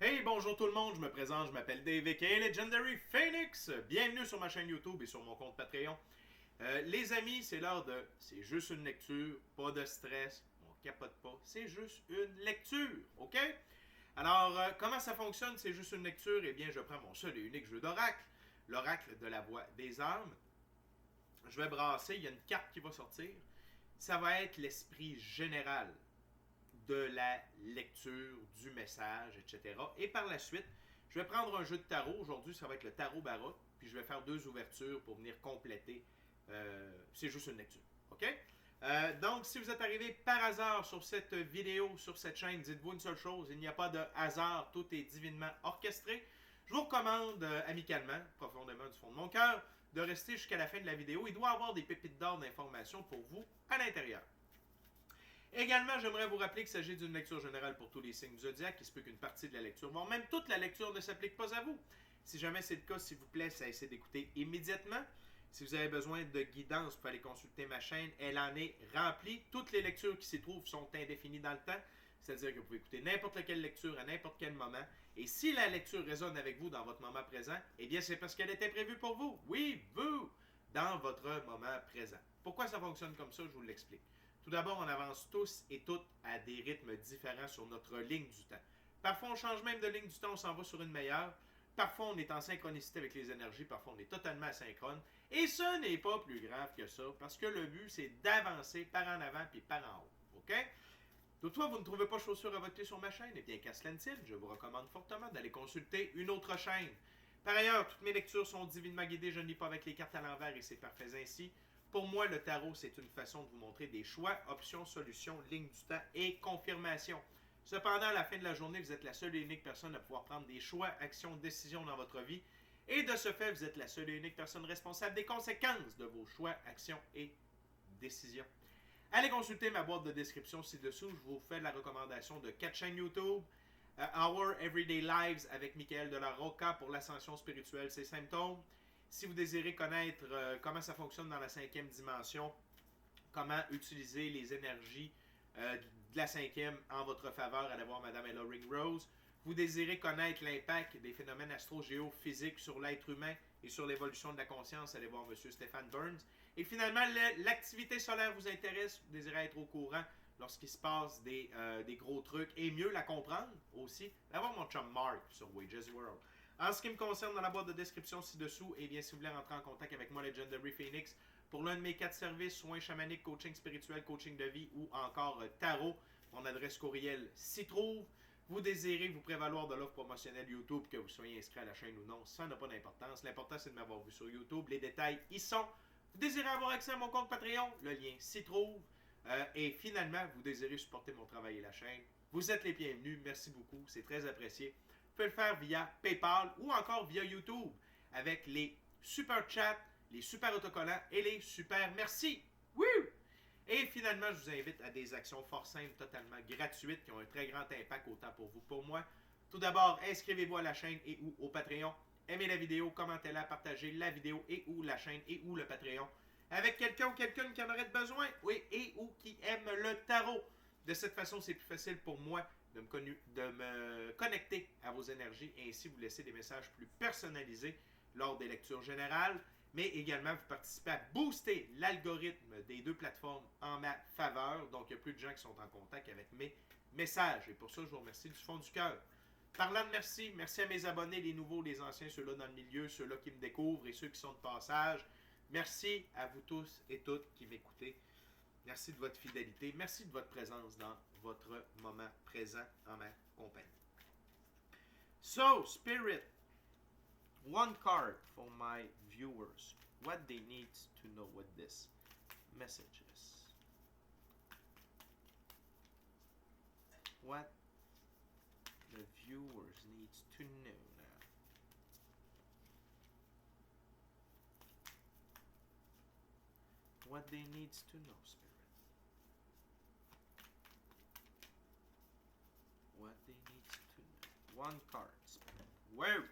Hey, bonjour tout le monde, je me présente, je m'appelle Dave aka Legendary Phoenix. Bienvenue sur ma chaîne YouTube et sur mon compte Patreon. Les amis, c'est l'heure de... C'est juste une lecture, pas de stress, on capote pas, c'est juste une lecture, ok? Alors, comment ça fonctionne, c'est juste une lecture? Eh bien, je prends mon seul et unique jeu d'oracle, l'oracle de la voix des âmes. Je vais brasser, il y a une carte qui va sortir. Ça va être l'esprit général de la lecture, du message, etc. Et par la suite, je vais prendre un jeu de tarot. Aujourd'hui, ça va être le tarot baroque. Puis je vais faire deux ouvertures pour venir compléter. C'est juste une lecture. OK? Donc, si vous êtes arrivé par hasard sur cette vidéo, sur cette chaîne, dites-vous une seule chose, il n'y a pas de hasard, tout est divinement orchestré. Je vous recommande amicalement, profondément du fond de mon cœur, de rester jusqu'à la fin de la vidéo. Il doit y avoir des pépites d'or d'informations pour vous à l'intérieur. Également, j'aimerais vous rappeler qu'il s'agit d'une lecture générale pour tous les signes du zodiaque, il se peut qu'une partie de la lecture, voire même toute la lecture ne s'applique pas à vous. Si jamais c'est le cas, s'il vous plaît, cessez d'écouter immédiatement. Si vous avez besoin de guidance, vous pouvez aller consulter ma chaîne, elle en est remplie. Toutes les lectures qui s'y trouvent sont indéfinies dans le temps, c'est-à-dire que vous pouvez écouter n'importe laquelle lecture à n'importe quel moment. Et si la lecture résonne avec vous dans votre moment présent, eh bien c'est parce qu'elle était prévue pour vous. Oui, vous, dans votre moment présent. Pourquoi ça fonctionne comme ça, je vous l'explique. Tout d'abord, on avance tous et toutes à des rythmes différents sur notre ligne du temps. Parfois, on change même de ligne du temps, on s'en va sur une meilleure. Parfois, on est en synchronicité avec les énergies, parfois, on est totalement asynchrone. Et ce n'est pas plus grave que ça, parce que le but, c'est d'avancer par en avant puis par en haut. OK? Toutefois, vous ne trouvez pas chaussure à votre pied sur ma chaîne? Eh bien, qu'à cela ne tienne, je vous recommande fortement d'aller consulter une autre chaîne. Par ailleurs, toutes mes lectures sont divinement guidées, je ne lis pas avec les cartes à l'envers et c'est parfait ainsi. Pour moi, le tarot, c'est une façon de vous montrer des choix, options, solutions, lignes du temps et confirmations. Cependant, à la fin de la journée, vous êtes la seule et unique personne à pouvoir prendre des choix, actions, décisions dans votre vie. Et de ce fait, vous êtes la seule et unique personne responsable des conséquences de vos choix, actions et décisions. Allez consulter ma boîte de description ci-dessous. Je vous fais la recommandation de 4 chaînes YouTube. Our Everyday Lives avec Michael de la Rocca pour l'ascension spirituelle, ses symptômes. Si vous désirez connaître comment ça fonctionne dans la cinquième dimension, comment utiliser les énergies de la cinquième en votre faveur, allez voir Madame Ella Ringrose. Vous désirez connaître l'impact des phénomènes astro-géophysiques sur l'être humain et sur l'évolution de la conscience, allez voir Monsieur Stéphane Burns. Et finalement, l'activité solaire vous intéresse, vous désirez être au courant lorsqu'il se passe des gros trucs et mieux la comprendre aussi, allez voir mon chum Mark sur Wages World. En ce qui me concerne, dans la boîte de description ci-dessous, eh bien, si vous voulez rentrer en contact avec moi, Legendary Phoenix, pour l'un de mes 4 services, soins chamaniques, coaching spirituel, coaching de vie ou encore tarot, mon adresse courriel s'y trouve. Vous désirez vous prévaloir de l'offre promotionnelle YouTube, que vous soyez inscrit à la chaîne ou non, ça n'a pas d'importance. L'important, c'est de m'avoir vu sur YouTube. Les détails y sont. Vous désirez avoir accès à mon compte Patreon, le lien s'y trouve. Et finalement, vous désirez supporter mon travail et la chaîne, vous êtes les bienvenus. Merci beaucoup, c'est très apprécié. Vous pouvez le faire via PayPal ou encore via YouTube avec les super chats, les super autocollants et les super merci. Woo! Et finalement, je vous invite à des actions fort simples, totalement gratuites, qui ont un très grand impact autant pour vous que pour moi. Tout d'abord, inscrivez-vous à la chaîne et ou au Patreon. Aimez la vidéo, commentez-la, partagez la vidéo et ou la chaîne et ou le Patreon avec quelqu'un ou quelqu'une qui en aurait besoin, oui, et ou qui aime le tarot. De cette façon, c'est plus facile pour moi de me connecter à vos énergies et ainsi vous laisser des messages plus personnalisés lors des lectures générales, mais également vous participez à booster l'algorithme des deux plateformes en ma faveur. Donc, il y a plus de gens qui sont en contact avec mes messages. Et pour ça, je vous remercie du fond du cœur. Parlant de merci, merci à mes abonnés, les nouveaux, les anciens, ceux-là dans le milieu, ceux-là qui me découvrent et ceux qui sont de passage. Merci à vous tous et toutes qui m'écoutez. Merci de votre fidélité. Merci de votre présence dans votre moment présent en ma compagnie. So, Spirit, one card for my viewers. What they need to know what this message is. What the viewers need to know now. What they need to know, Spirit. What they need to know. One card, Spirit. Whoa!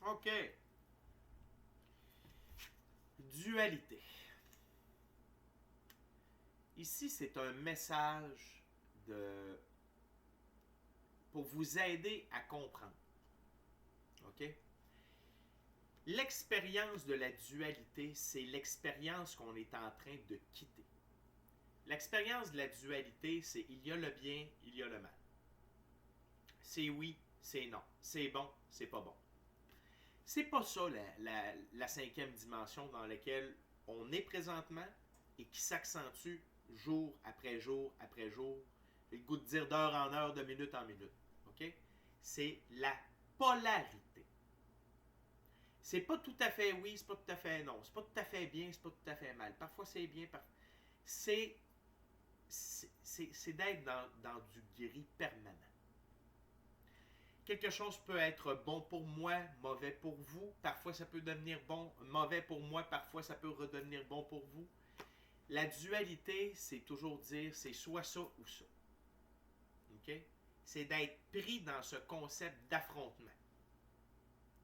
OK. Dualité. Ici, c'est un message pour vous aider à comprendre. OK? L'expérience de la dualité, c'est l'expérience qu'on est en train de quitter. L'expérience de la dualité, c'est il y a le bien, il y a le mal. C'est oui, c'est non. C'est bon, c'est pas bon. C'est pas ça la cinquième dimension dans laquelle on est présentement et qui s'accentue jour après jour après jour. J'ai le goût de dire d'heure en heure, de minute en minute. OK? C'est la polarité. C'est pas tout à fait oui, c'est pas tout à fait non. C'est pas tout à fait bien, c'est pas tout à fait mal. Parfois c'est bien, c'est d'être dans du gris permanent. Quelque chose peut être bon pour moi, mauvais pour vous. Parfois, ça peut devenir mauvais pour moi. Parfois, ça peut redevenir bon pour vous. La dualité, c'est toujours dire, c'est soit ça ou ça. OK? C'est d'être pris dans ce concept d'affrontement.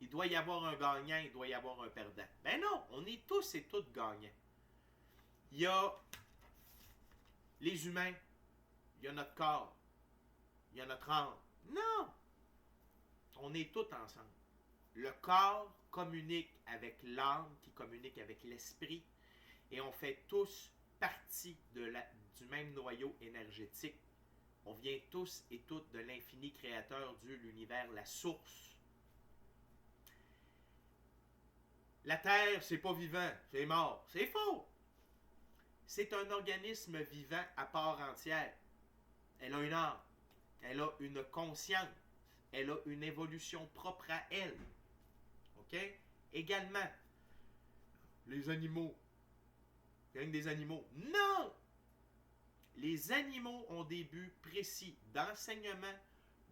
Il doit y avoir un gagnant, il doit y avoir un perdant. Ben non, on est tous et toutes gagnants. Il y a les humains, il y a notre corps, il y a notre âme. Non! On est tous ensemble. Le corps communique avec l'âme qui communique avec l'esprit et on fait tous partie du même noyau énergétique. On vient tous et toutes de l'infini créateur, Dieu, l'univers, la source. La Terre, c'est pas vivant, c'est mort. C'est faux! C'est un organisme vivant à part entière. Elle a une âme, elle a une conscience, elle a une évolution propre à elle. OK? Également, les animaux. Rien que des animaux. Non! Les animaux ont des buts précis d'enseignement,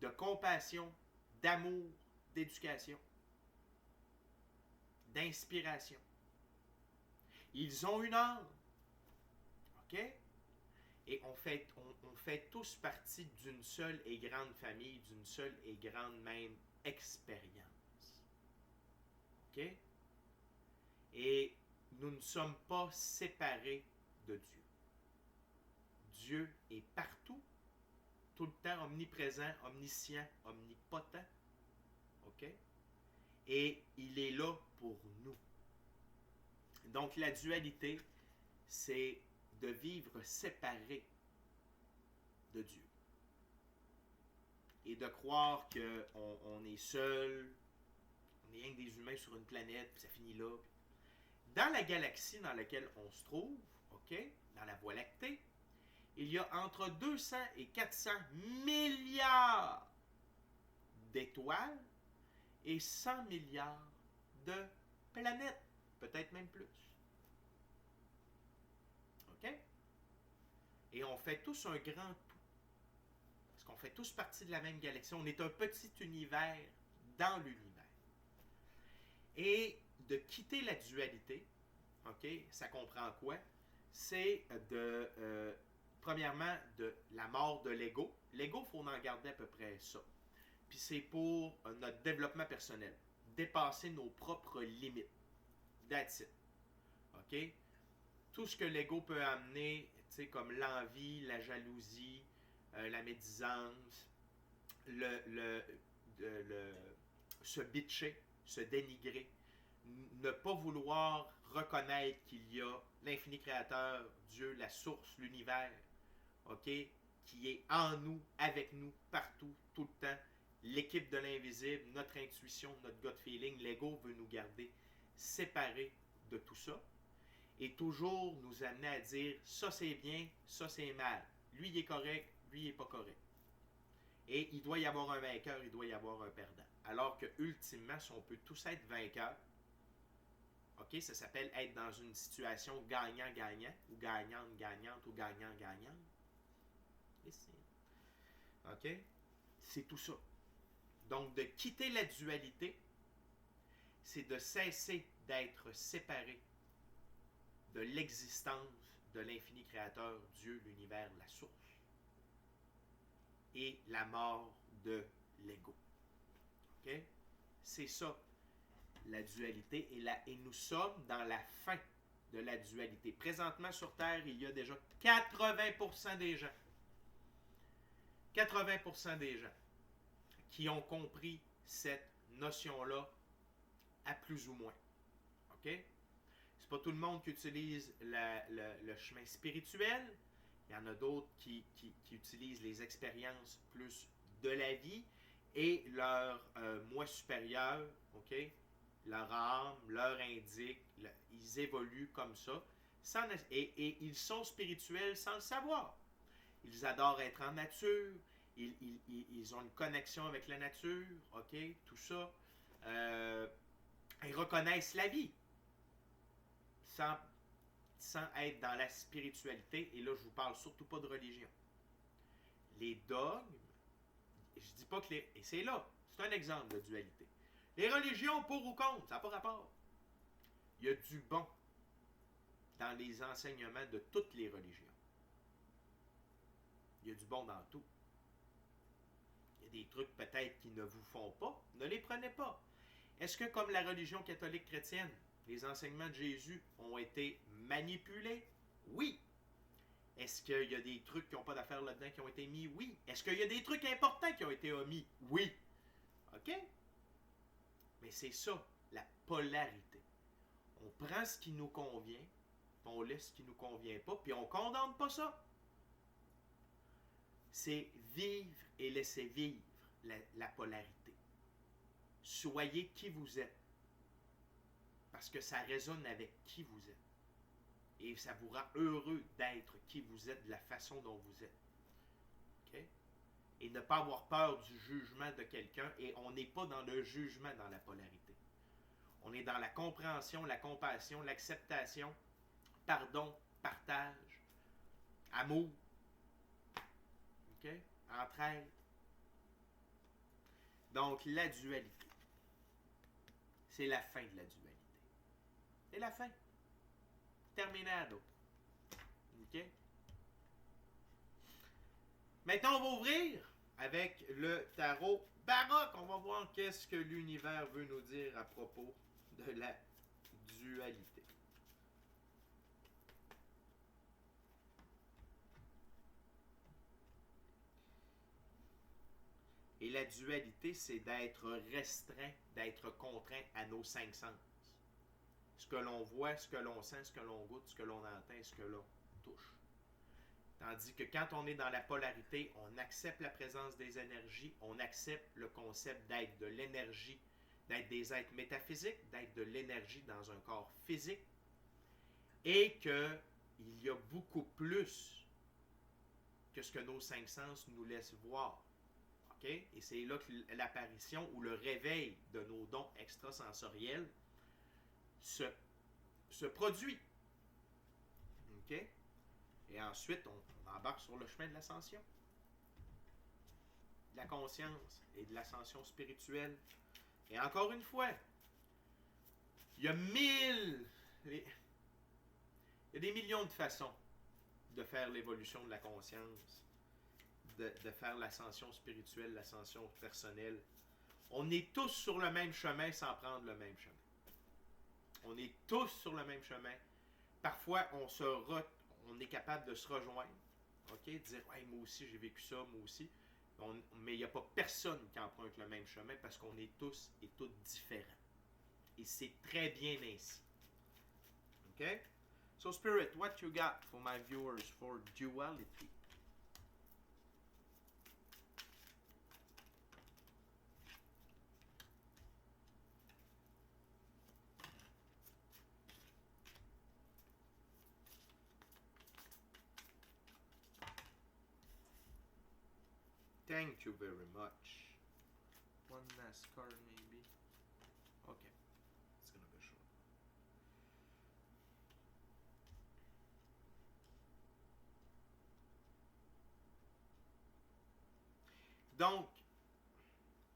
de compassion, d'amour, d'éducation, d'inspiration. Ils ont une âme. OK? Et on fait tous partie d'une seule et grande famille, d'une seule et grande même expérience. OK? Et nous ne sommes pas séparés de Dieu. Dieu est partout, tout le temps omniprésent, omniscient, omnipotent. OK? Et il est là pour nous. Donc la dualité, c'est de vivre séparé de Dieu. Et de croire qu'on est seul, on est rien que des humains sur une planète, puis ça finit là. Dans la galaxie dans laquelle on se trouve, OK, dans la Voie lactée, il y a entre 200 et 400 milliards d'étoiles et 100 milliards de planètes, peut-être même plus. OK? Et on fait tous un grand tout. Parce qu'on fait tous partie de la même galaxie. On est un petit univers dans l'univers. Et de quitter la dualité, OK, ça comprend quoi? C'est premièrement, de la mort de l'ego. L'ego, il faut en garder à peu près ça. Puis c'est pour notre développement personnel. Dépasser nos propres limites. That's it. OK? Tout ce que l'ego peut amener, tu sais, comme l'envie, la jalousie, la médisance, se bitcher, se dénigrer, ne pas vouloir reconnaître qu'il y a l'infini créateur, Dieu, la source, l'univers, OK, qui est en nous, avec nous, partout, tout le temps. L'équipe de l'invisible, notre intuition, notre gut feeling, l'ego veut nous garder séparés de tout ça et toujours nous amener à dire ça c'est bien, ça c'est mal. Lui il est correct, lui il n'est pas correct. Et il doit y avoir un vainqueur, il doit y avoir un perdant. Alors que ultimement, si on peut tous être vainqueurs, OK, ça s'appelle être dans une situation gagnant-gagnant ou gagnante-gagnante ou gagnant-gagnante. OK? C'est tout ça. Donc, de quitter la dualité, c'est de cesser d'être séparé de l'existence de l'infini créateur, Dieu, l'univers, la source, et la mort de l'ego. OK? C'est ça, la dualité. Et nous sommes dans la fin de la dualité. Présentement sur Terre, il y a déjà 80% des gens, 80% des gens qui ont compris cette notion-là à plus ou moins. OK? C'est pas tout le monde qui utilise le chemin spirituel. Il y en a d'autres qui utilisent les expériences plus de la vie et leur moi supérieur, OK? Leur âme, leur indique, ils évoluent comme ça. Et ils sont spirituels sans le savoir. Ils adorent être en nature, ils ont une connexion avec la nature, OK? Tout ça. Ils reconnaissent la vie sans être dans la spiritualité. Et là, je vous parle surtout pas de religion. Les dogmes, je dis pas que les... Et c'est là, c'est un exemple de dualité. Les religions, pour ou contre, ça n'a pas rapport. Il y a du bon dans les enseignements de toutes les religions. Il y a du bon dans tout. Il y a des trucs peut-être qui ne vous font pas, ne les prenez pas. Est-ce que comme la religion catholique chrétienne, les enseignements de Jésus ont été manipulés? Oui. Est-ce qu'il y a des trucs qui n'ont pas d'affaires là-dedans qui ont été mis? Oui. Est-ce qu'il y a des trucs importants qui ont été omis? Oui. OK? Mais c'est ça, la polarité. On prend ce qui nous convient, puis on laisse ce qui ne nous convient pas, puis on ne condamne pas ça. C'est vivre et laisser vivre la polarité. Soyez qui vous êtes. Parce que ça résonne avec qui vous êtes. Et ça vous rend heureux d'être qui vous êtes, de la façon dont vous êtes. Okay? Et ne pas avoir peur du jugement de quelqu'un. Et on n'est pas dans le jugement dans la polarité. On est dans la compréhension, la compassion, l'acceptation, pardon, partage, amour, okay? Entraide. Donc, la dualité. C'est la fin de la dualité. C'est la fin. Terminado. OK? Maintenant, on va ouvrir avec le tarot baroque. On va voir qu'est-ce que l'univers veut nous dire à propos de la dualité. Et la dualité, c'est d'être restreint, d'être contraint à nos cinq sens. Ce que l'on voit, ce que l'on sent, ce que l'on goûte, ce que l'on entend, ce que l'on touche. Tandis que quand on est dans la polarité, on accepte la présence des énergies, on accepte le concept d'être de l'énergie, d'être des êtres métaphysiques, d'être de l'énergie dans un corps physique, et qu'il y a beaucoup plus que ce que nos cinq sens nous laissent voir. Okay? Et c'est là que l'apparition ou le réveil de nos dons extrasensoriels se produit. OK? Et ensuite, on embarque sur le chemin de l'ascension. De la conscience et de l'ascension spirituelle. Et encore une fois, il y a des millions de façons de faire l'évolution de la conscience, de faire l'ascension spirituelle, l'ascension personnelle. On est tous sur le même chemin sans prendre le même chemin. On est tous sur le même chemin. Parfois, on est capable de se rejoindre. OK? Dire, ouais, moi aussi, j'ai vécu ça, moi aussi. Mais il n'y a pas personne qui emprunte le même chemin parce qu'on est tous et toutes différents. Et c'est très bien ainsi. OK? So, Spirit, what you got for my viewers for duality? Thank you very much. One last card, maybe. Okay, it's gonna be short. Donc,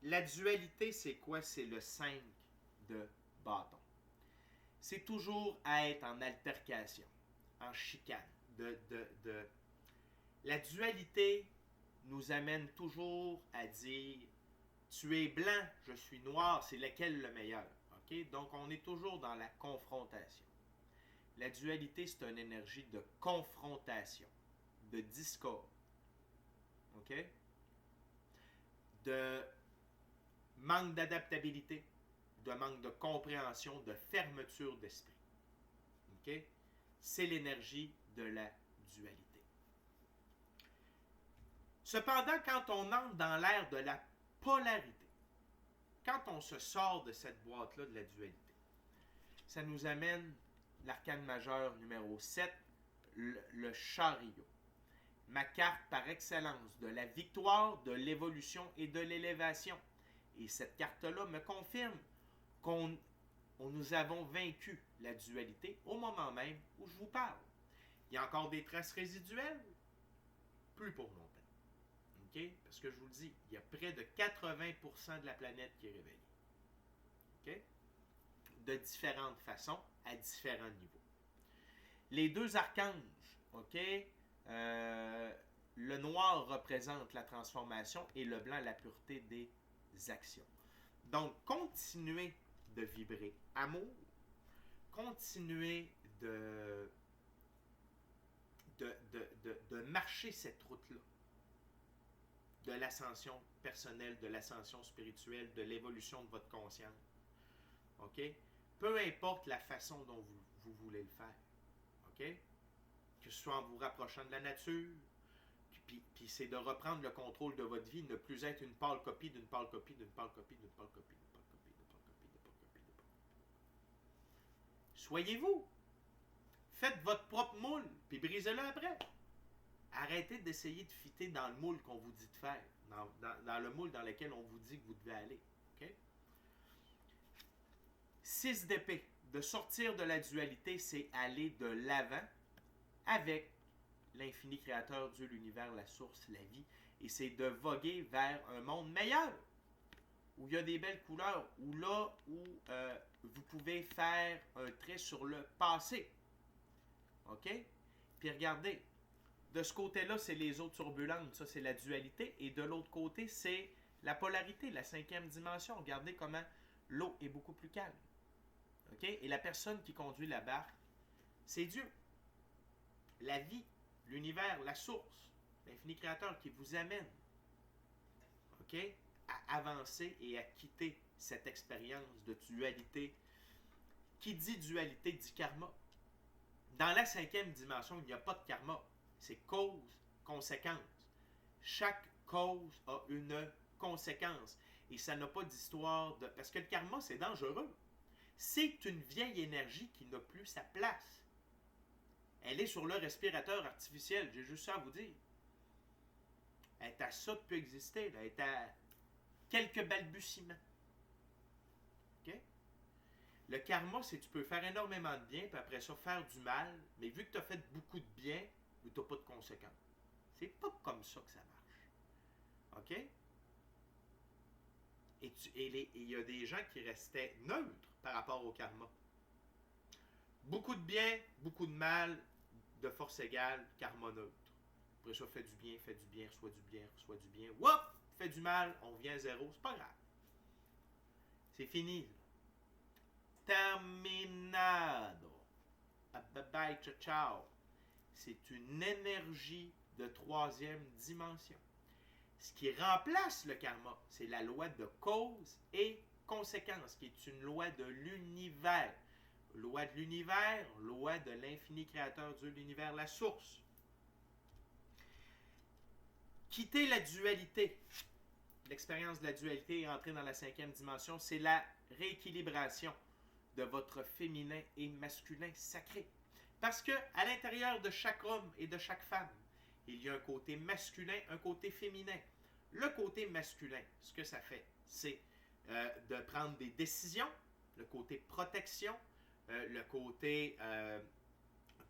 la dualité, c'est quoi? C'est le 5 de bâton. C'est toujours à être en altercation, en chicane. La dualité nous amène toujours à dire tu es blanc, je suis noir, c'est lequel le meilleur? Okay? Donc, on est toujours dans la confrontation. La dualité, c'est une énergie de confrontation, de discorde, OK? De manque d'adaptabilité, de manque de compréhension, de fermeture d'esprit. OK? C'est l'énergie de la dualité. Cependant, quand on entre dans l'ère de la polarité, quand on se sort de cette boîte-là de la dualité, ça nous amène l'arcane majeur numéro 7, le chariot. Ma carte par excellence de la victoire, de l'évolution et de l'élévation. Et cette carte-là me confirme qu'on nous avons vaincu la dualité au moment même où je vous parle. Il y a encore des traces résiduelles, plus pour longtemps. OK? Parce que je vous le dis, il y a près de 80% de la planète qui est réveillée. OK? De différentes façons, à différents niveaux. Les deux archanges, OK? Le noir représente la transformation et le blanc la pureté des actions. Donc, continuez de vibrer amour, continuez de marcher cette route-là, de l'ascension personnelle, de l'ascension spirituelle, de l'évolution de votre conscience. OK? Peu importe la façon dont vous voulez le faire. OK? Que ce soit en vous rapprochant de la nature, puis c'est de reprendre le contrôle de votre vie, ne plus être une pâle copie d'une pâle copie d'une pâle copie d'une pâle copie d'une pâle copie d'une pâle copie d'une pâle copie d'une pâle copie. Soyez-vous. Faites votre propre moule, puis brisez-le après. Arrêtez d'essayer de fitter dans le moule qu'on vous dit de faire, dans le moule dans lequel on vous dit que vous devez aller. Okay? 6 d'épée. De sortir de la dualité, c'est aller de l'avant avec l'infini créateur, Dieu, l'univers, la source, la vie. Et c'est de voguer vers un monde meilleur, où il y a des belles couleurs, où vous pouvez faire un trait sur le passé. OK? Puis regardez, de ce côté-là, c'est les eaux turbulentes, ça c'est la dualité, et de l'autre côté, c'est la polarité, la 5e dimension. Regardez comment l'eau est beaucoup plus calme. OK? Et la personne qui conduit la barque, c'est Dieu. La vie, l'univers, la source, l'infini créateur qui vous amène, OK, à avancer et à quitter cette expérience de dualité. Qui dit dualité dit karma. Dans la 5e dimension, il n'y a pas de karma. C'est cause-conséquence. Chaque cause a une conséquence. Et ça n'a pas d'histoire de... Parce que le karma, c'est dangereux. C'est une vieille énergie qui n'a plus sa place. Elle est sur le respirateur artificiel. J'ai juste ça à vous dire. Elle est à ça de peut exister. Elle est à quelques balbutiements. OK? Le karma, c'est que tu peux faire énormément de bien, puis après ça, faire du mal. Mais vu que tu as fait beaucoup de bien, tu n'as pas de conséquences. C'est pas comme ça que ça marche. OK? Et il y a des gens qui restaient neutres par rapport au karma. Beaucoup de bien, beaucoup de mal, de force égale, karma neutre. Après ça, fais du bien, reçois du bien, reçois du bien. Whoop! Fais du mal, on revient à zéro, c'est pas grave. C'est fini. Terminado. Bye bye, ciao, ciao. C'est une énergie de 3e dimension. Ce qui remplace le karma, c'est la loi de cause et conséquence, qui est une loi de l'univers. Loi de l'univers, loi de l'infini créateur Dieu de l'univers, la source. Quitter la dualité. L'expérience de la dualité et entrer dans la 5e dimension, c'est la rééquilibration de votre féminin et masculin sacré. Parce que à l'intérieur de chaque homme et de chaque femme, il y a un côté masculin, un côté féminin. Le côté masculin, ce que ça fait, c'est de prendre des décisions, le côté protection, le côté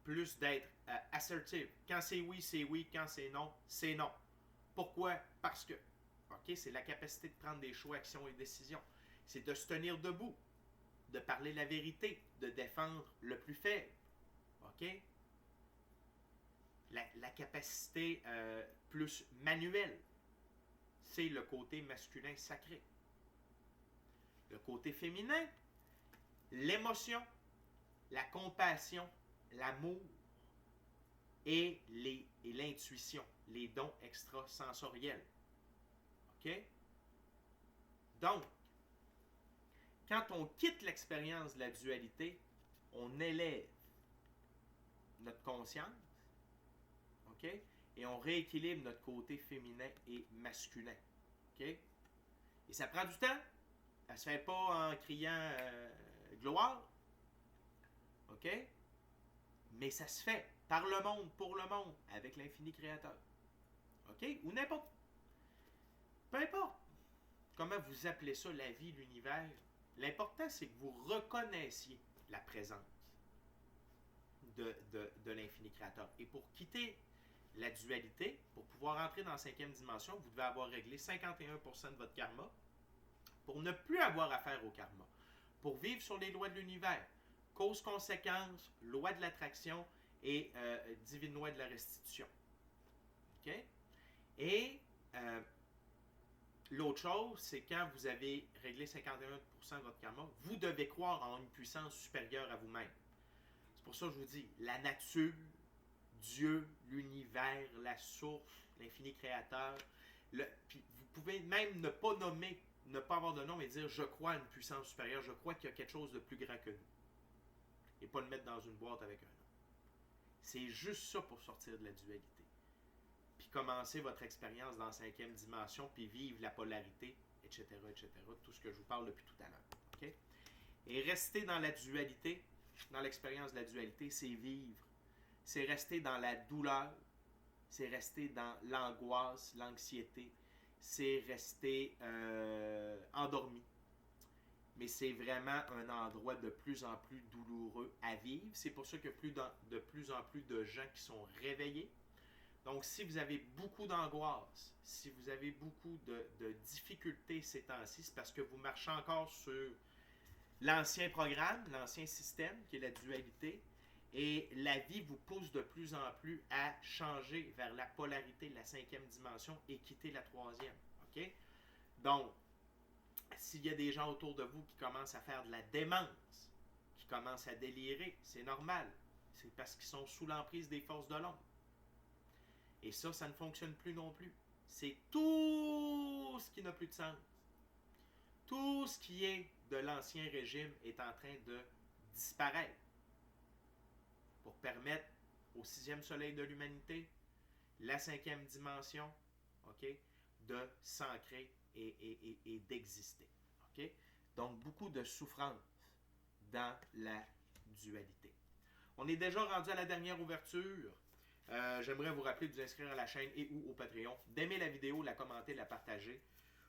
plus d'être assertive. Quand c'est oui, quand c'est non, c'est non. Pourquoi? Parce que, OK, c'est la capacité de prendre des choix, actions et décisions. C'est de se tenir debout, de parler la vérité, de défendre le plus faible. OK? La capacité plus manuelle, c'est le côté masculin sacré. Le côté féminin, l'émotion, la compassion, l'amour et l'intuition, les dons extrasensoriels. OK? Donc, quand on quitte l'expérience de la dualité, on élève notre conscience, OK? Et on rééquilibre notre côté féminin et masculin, OK? Et ça prend du temps. Ça se fait pas en criant gloire, OK? Mais ça se fait par le monde, pour le monde, avec l'infini créateur, OK? Ou n'importe. Peu importe comment vous appelez ça, la vie, l'univers. L'important, c'est que vous reconnaissiez la présence de l'infini créateur. Et pour quitter la dualité, pour pouvoir entrer dans la 5e dimension, vous devez avoir réglé 51% de votre karma pour ne plus avoir affaire au karma. Pour vivre sur les lois de l'univers, cause-conséquence, loi de l'attraction et divine loi de la restitution. OK? Et l'autre chose, c'est quand vous avez réglé 51% de votre karma, vous devez croire en une puissance supérieure à vous-même. C'est pour ça que je vous dis, la nature, Dieu, l'univers, la source, l'infini créateur. Puis vous pouvez même ne pas nommer, ne pas avoir de nom, mais dire je crois à une puissance supérieure, je crois qu'il y a quelque chose de plus grand que nous. Et pas le mettre dans une boîte avec un nom. C'est juste ça pour sortir de la dualité. Puis commencer votre expérience dans la 5e dimension, puis vivre la polarité, etc., etc. Tout ce que je vous parle depuis tout à l'heure. Okay? Et rester dans la dualité, dans l'expérience de la dualité, c'est vivre. C'est rester dans la douleur, c'est rester dans l'angoisse, l'anxiété, c'est rester endormi. Mais c'est vraiment un endroit de plus en plus douloureux à vivre. C'est pour ça qu'il y a de plus en plus de gens qui sont réveillés. Donc, si vous avez beaucoup d'angoisse, si vous avez beaucoup de difficultés ces temps-ci, c'est parce que vous marchez encore sur l'ancien programme, l'ancien système, qui est la dualité. Et la vie vous pousse de plus en plus à changer vers la polarité de la 5e dimension et quitter la 3e. OK? Donc, s'il y a des gens autour de vous qui commencent à faire de la démence, qui commencent à délirer, c'est normal. C'est parce qu'ils sont sous l'emprise des forces de l'ombre. Et ça ne fonctionne plus non plus. C'est tout ce qui n'a plus de sens. Tout ce qui est de l'ancien régime est en train de disparaître pour permettre au 6e soleil de l'humanité, la 5e dimension, OK, de s'ancrer et d'exister. OK? Donc, beaucoup de souffrance dans la dualité. On est déjà rendu à la dernière ouverture. J'aimerais vous rappeler de vous inscrire à la chaîne et ou au Patreon, d'aimer la vidéo, la commenter, la partager,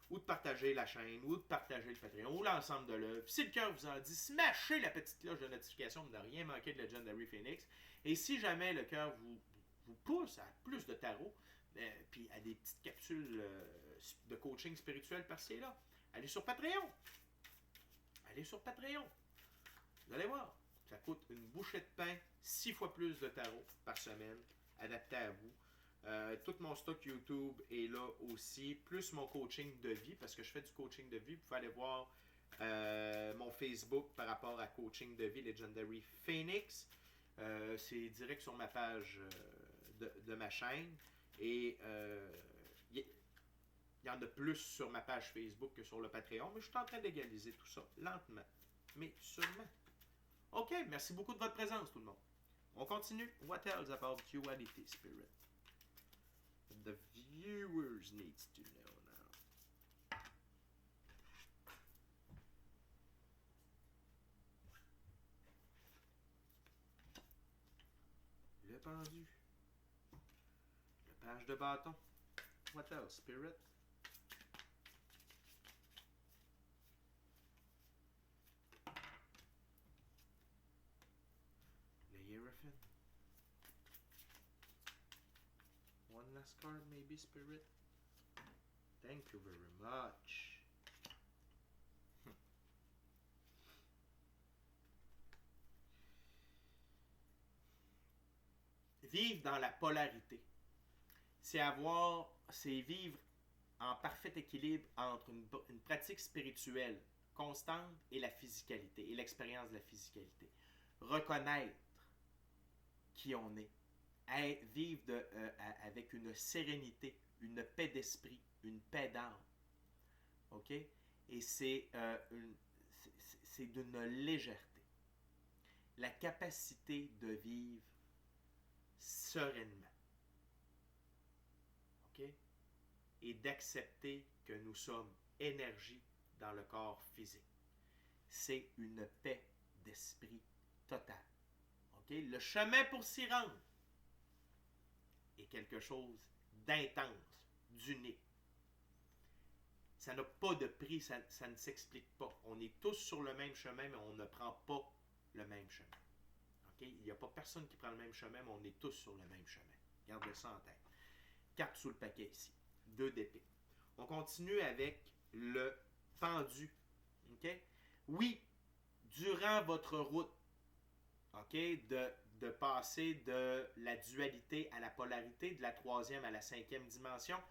ou de partager la chaîne, ou de partager le Patreon, ou l'ensemble de l'œuvre. Si le cœur vous en dit, smashez la petite cloche de notification pour ne rien manquer de Legendary Phoenix. Et si jamais le cœur vous pousse à plus de tarot, puis à des petites capsules de coaching spirituel par-ci et là, allez sur Patreon. Allez sur Patreon. Vous allez voir, ça coûte une bouchée de pain, 6 fois plus de tarot par semaine, adapté à vous. Tout mon stock YouTube est là aussi, plus mon coaching de vie, parce que je fais du coaching de vie. Vous pouvez aller voir mon Facebook par rapport à coaching de vie Legendary Phoenix. C'est direct sur ma page de ma chaîne. Et il y en a plus sur ma page Facebook que sur le Patreon, mais je suis en train d'égaliser tout ça lentement, mais sûrement. OK, merci beaucoup de votre présence, tout le monde. On continue. What else about duality, Spirit? The viewers needs to know now. Le pendu. Le page de bâton. What else, Spirit? Le Hierophant. One last card, maybe, Spirit? Thank you very much. Vivre dans la polarité, c'est vivre en parfait équilibre entre une pratique spirituelle constante et la physicalité, et l'expérience de la physicalité. Reconnaître qui on est, vivre avec une sérénité, une paix d'esprit, une paix d'âme. OK? Et c'est d'une légèreté. La capacité de vivre sereinement. OK? Et d'accepter que nous sommes énergie dans le corps physique. C'est une paix d'esprit totale. OK? Le chemin pour s'y rendre est quelque chose d'intense, d'unique. Ça n'a pas de prix, ça ne s'explique pas. On est tous sur le même chemin, mais on ne prend pas le même chemin. Okay? Il n'y a pas personne qui prend le même chemin, mais on est tous sur le même chemin. Gardez ça en tête. 4 sous le paquet ici. 2 d'épée. On continue avec le pendu. Okay? Oui, durant votre route, okay, de passer de la dualité à la polarité, de la 3e à la 5e dimension,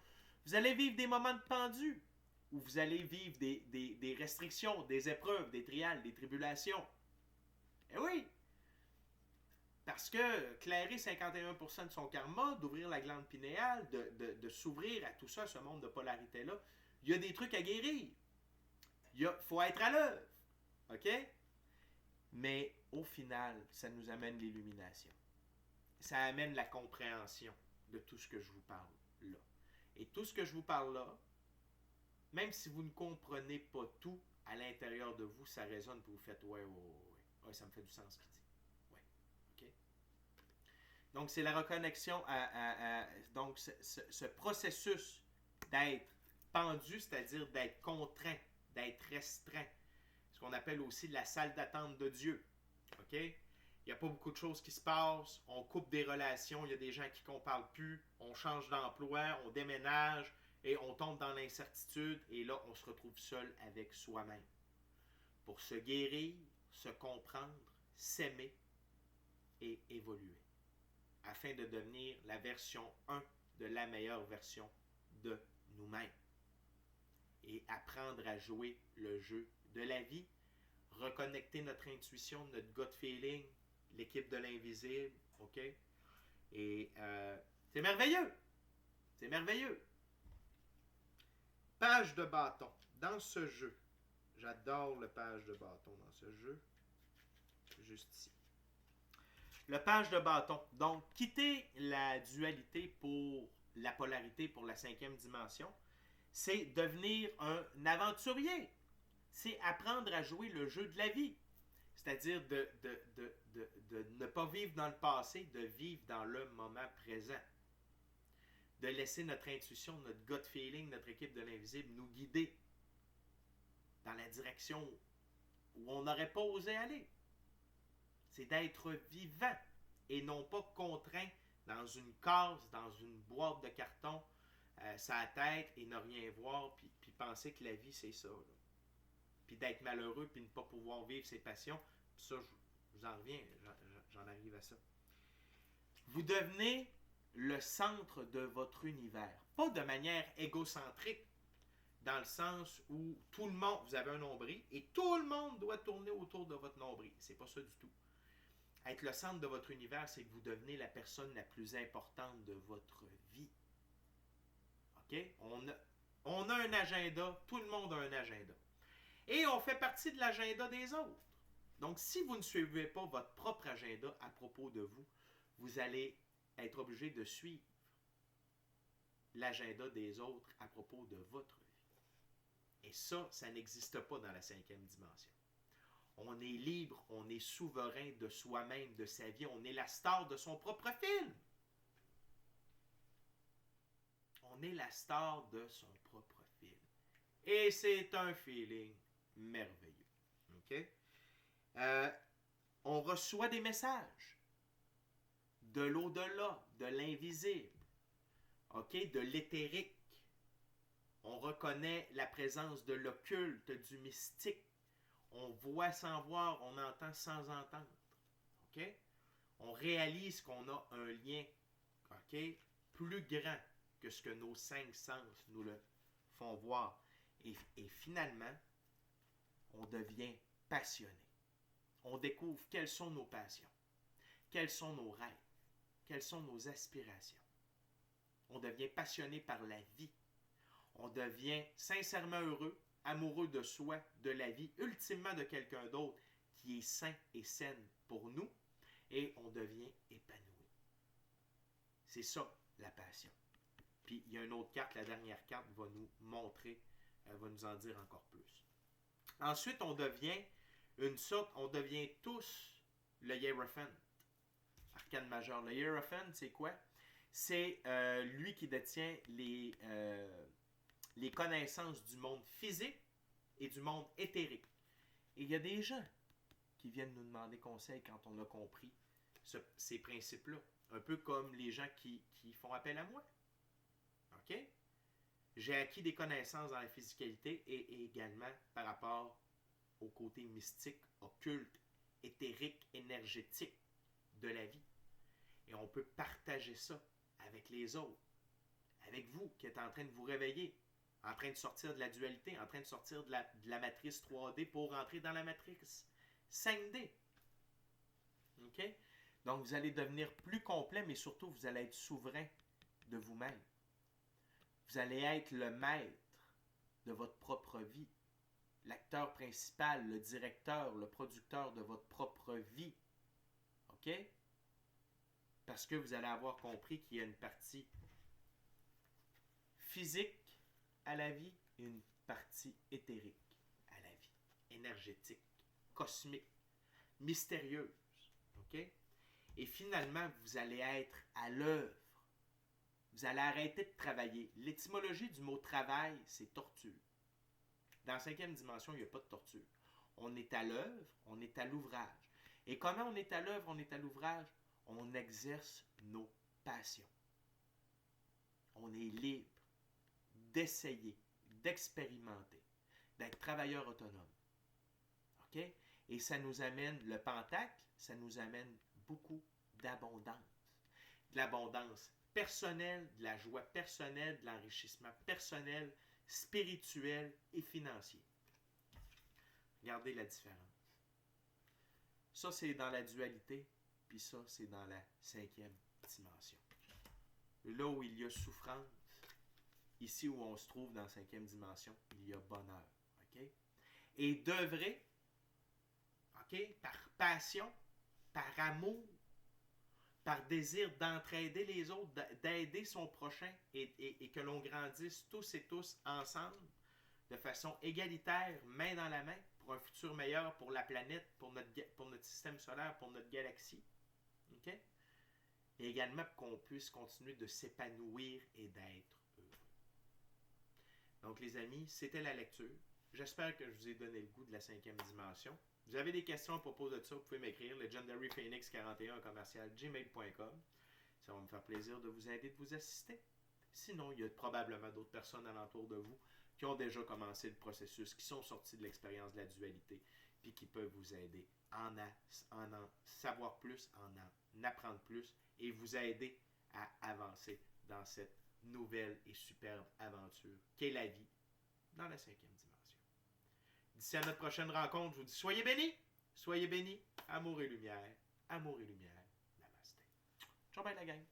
vous allez vivre des moments de pendu, où vous allez vivre des restrictions, des épreuves, des trials, des tribulations. Eh oui! Parce que clairer 51% de son karma, d'ouvrir la glande pinéale, de s'ouvrir à tout ça, ce monde de polarité-là, il y a des trucs à guérir. Il faut être à l'œuvre. OK? Mais au final, ça nous amène l'illumination. Ça amène la compréhension de tout ce que je vous parle là. Et tout ce que je vous parle là, même si vous ne comprenez pas tout, à l'intérieur de vous, ça résonne et vous faites ouais, ça me fait du sens ce qu'il dit. Ouais, OK? Donc, c'est la reconnexion donc, ce processus d'être pendu, c'est-à-dire d'être contraint, d'être restreint. Ce qu'on appelle aussi la salle d'attente de Dieu. OK? Il n'y a pas beaucoup de choses qui se passent. On coupe des relations. Il y a des gens qui ne parle plus. On change d'emploi. On déménage. Et on tombe dans l'incertitude. Et là, on se retrouve seul avec soi-même. Pour se guérir, se comprendre, s'aimer et évoluer. Afin de devenir la version 1 de la meilleure version de nous-mêmes. Et apprendre à jouer le jeu de la vie, reconnecter notre intuition, notre gut feeling, l'équipe de l'invisible, OK? Et c'est merveilleux! C'est merveilleux! Page de bâton. Dans ce jeu, j'adore le page de bâton dans ce jeu, juste ici. Le page de bâton. Donc, quitter la dualité pour la polarité, pour la 5e dimension, c'est devenir un aventurier. C'est apprendre à jouer le jeu de la vie. C'est-à-dire de ne pas vivre dans le passé, de vivre dans le moment présent. De laisser notre intuition, notre gut feeling, notre équipe de l'invisible nous guider dans la direction où on n'aurait pas osé aller. C'est d'être vivant et non pas contraint dans une case, dans une boîte de carton, sa tête et ne rien voir, puis penser que la vie c'est ça. Là. Puis d'être malheureux, puis ne pas pouvoir vivre ses passions. Puis ça, je vous en reviens, j'en arrive à ça. Vous devenez le centre de votre univers. Pas de manière égocentrique, dans le sens où tout le monde, vous avez un nombril, et tout le monde doit tourner autour de votre nombril. C'est pas ça du tout. Être le centre de votre univers, c'est que vous devenez la personne la plus importante de votre vie. OK? On a un agenda, tout le monde a un agenda. Et on fait partie de l'agenda des autres. Donc, si vous ne suivez pas votre propre agenda à propos de vous, vous allez être obligé de suivre l'agenda des autres à propos de votre vie. Et ça n'existe pas dans la 5e dimension. On est libre, on est souverain de soi-même, de sa vie. On est la star de son propre film. On est la star de son propre film. Et c'est un feeling merveilleux. OK? On reçoit des messages de l'au-delà, de l'invisible, OK? De l'éthérique. On reconnaît la présence de l'occulte, du mystique. On voit sans voir, on entend sans entendre. OK? On réalise qu'on a un lien, OK, plus grand que ce que nos 5 sens nous le font voir. Et finalement, on devient passionné. On découvre quelles sont nos passions, quels sont nos rêves, quelles sont nos aspirations. On devient passionné par la vie. On devient sincèrement heureux, amoureux de soi, de la vie, ultimement de quelqu'un d'autre qui est sain et saine pour nous, et on devient épanoui. C'est ça, la passion. Puis il y a une autre carte, la dernière carte va nous montrer, va nous en dire encore plus. Ensuite, on devient tous le Hierophant, arcane majeur. Le Hierophant, c'est quoi? C'est lui qui détient les connaissances du monde physique et du monde éthérique. Et il y a des gens qui viennent nous demander conseil quand on a compris ces principes-là. Un peu comme les gens qui font appel à moi. OK? J'ai acquis des connaissances dans la physicalité et également par rapport au côté mystique, occulte, éthérique, énergétique de la vie. Et on peut partager ça avec les autres, avec vous qui êtes en train de vous réveiller, en train de sortir de la dualité, en train de sortir de la matrice 3D pour rentrer dans la matrice 5D. OK? Donc, vous allez devenir plus complet, mais surtout, vous allez être souverain de vous-même. Vous allez être le maître de votre propre vie, l'acteur principal, le directeur, le producteur de votre propre vie. OK? Parce que vous allez avoir compris qu'il y a une partie physique à la vie et une partie éthérique à la vie, énergétique, cosmique, mystérieuse. OK? Et finalement, vous allez être à l'œuvre. Vous allez arrêter de travailler. L'étymologie du mot travail, c'est torture. Dans la 5e dimension, il n'y a pas de torture. On est à l'œuvre, on est à l'ouvrage. Et comment on est à l'œuvre, on est à l'ouvrage? On exerce nos passions. On est libre d'essayer, d'expérimenter, d'être travailleur autonome. OK? Et ça nous amène, le pentacle, ça nous amène beaucoup d'abondance. De l'abondance personnelle, de la joie personnelle, de l'enrichissement personnel, spirituel et financier. Regardez la différence. Ça, c'est dans la dualité, puis ça, c'est dans la 5e dimension. Là où il y a souffrance, ici où on se trouve dans la 5e dimension, il y a bonheur. OK? Et d'œuvrer, OK, par passion, par amour, par désir d'entraider les autres, d'aider son prochain et que l'on grandisse tous et tous ensemble, de façon égalitaire, main dans la main, pour un futur meilleur pour la planète, pour notre système solaire, pour notre galaxie. OK? Et également pour qu'on puisse continuer de s'épanouir et d'être heureux. Donc les amis, c'était la lecture. J'espère que je vous ai donné le goût de la 5e dimension. Vous avez des questions à propos de ça, vous pouvez m'écrire legendaryphoenix41@gmail.com. Ça va me faire plaisir de vous aider, de vous assister. Sinon, il y a probablement d'autres personnes alentour de vous qui ont déjà commencé le processus, qui sont sortis de l'expérience de la dualité, puis qui peuvent vous aider à en savoir plus, en apprendre plus, et vous aider à avancer dans cette nouvelle et superbe aventure qu'est la vie dans la 5e dimension. D'ici à notre prochaine rencontre, je vous dis soyez bénis, amour et lumière, namasté. Ciao bye la gang.